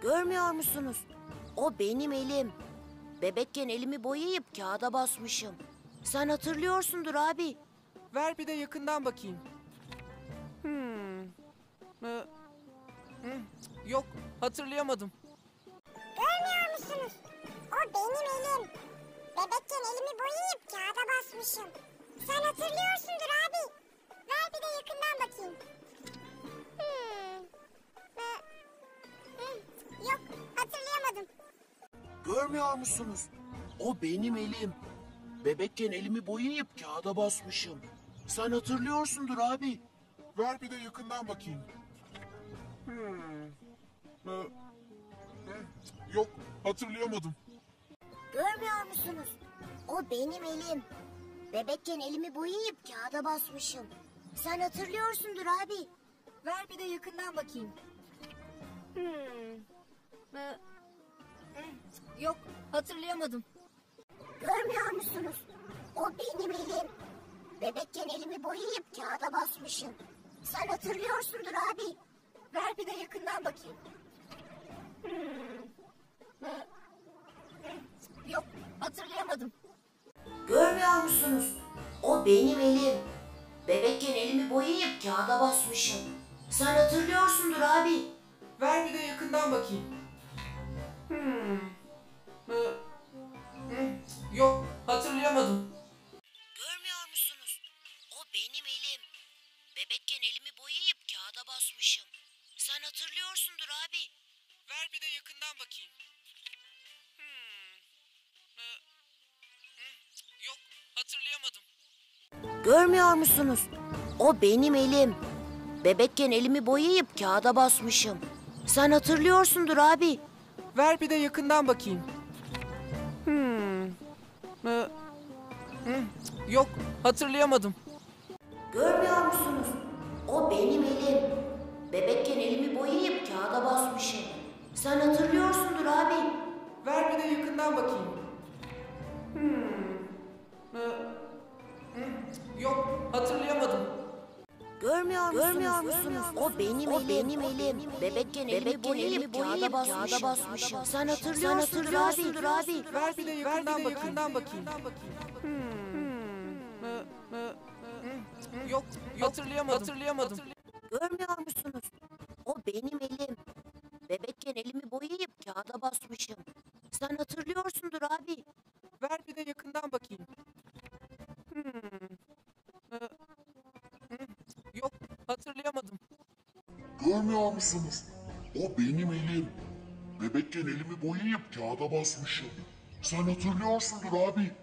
Görmüyor musunuz? O benim elim. Bebekken elimi boyayıp kağıda basmışım. Sen hatırlıyorsundur abi. Ver bir de yakından bakayım. Yok, hatırlayamadım. Görmüyor musunuz? O benim elim. Bebekken elimi boyayıp kağıda basmışım. Sen hatırlıyorsundur abi. Ver bir de yakından bakayım. Yok, hatırlayamadım. Görmüyor musunuz? O benim elim. Bebekken elimi boyayıp kağıda basmışım. Sen hatırlıyorsundur abi. Ver bir de yakından bakayım. Yok, hatırlayamadım. Görmüyor musunuz? O benim elim. Bebekken elimi boyayıp kağıda basmışım. Sen hatırlıyorsundur abi. Ver bir de yakından bakayım. Yok, hatırlayamadım. Görmüyor musunuz? O benim elim. Bebekken elimi boyayıp kağıda basmışım. Sen hatırlıyorsundur abi. Ver bir de yakından bakayım. Yok, hatırlayamadım. Görmüyor musunuz? O benim elim. Bebekken elimi boyayıp kağıda basmışım. Sen hatırlıyorsundur abi. Ver bir de yakından bakayım. Yok, hatırlayamadım. Görmüyor musunuz? O benim elim. Bebekken elimi boyayıp kağıda basmışım. Sen hatırlıyorsundur abi. Ver bir de yakından bakayım. Yok, hatırlayamadım. Görmüyor musunuz? O benim elim. Bebekken elimi boyayıp kağıda basmışım. Sen hatırlıyorsundur abi. Ver bir de yakından bakayım. Yok, hatırlayamadım. Görmüyor musunuz? O benim elim. Bebekken elimi boyayıp kağıda basmışım. Sen hatırlıyorsundur abi. Ver bir de yakından bakayım. Yok, hatırlayamadım. Görmüyor musunuz? O benim elim. Bebekken elimi boyayıp kağıda basmışım. Sen hatırlıyorsundur abi. Ver bir de yakından bakayım. Yok, hatırlayamadım. Görmüyor musunuz? O benim elim. Bebekken elimi boyayıp kağıda basmışım. Sen hatırlıyorsundur abi. Ver bir de yakından bakayım. Yok, hatırlayamadım. Görmüyor musunuz? O benim elim. Bebekken elimi boyayıp kağıda basmışım. Sen hatırlıyorsundur abi.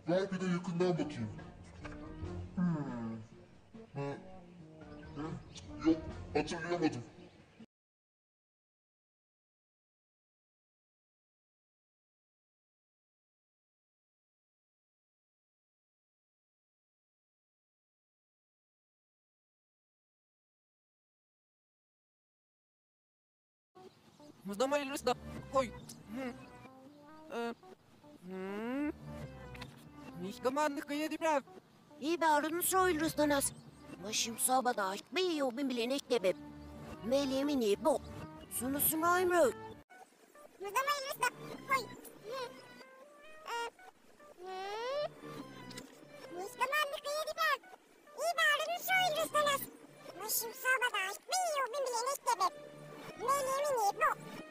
Ver bir de yakından bakayım. Yok, hatırlayamadım. Mızdama eliniz da koy. Nicht gemeint, ich die Brav. I världen sorglöst до нас. Машим sabada me jobben blir inte beb. Melemi ne bo. Sunu sunaymro. Mızdama eliniz de koy. Nicht gemeint, ich die Brav. İyi bağırın soyulursanız. Başım sabah da açmayı yok, bir bile ne sebep. Melemi ne bu?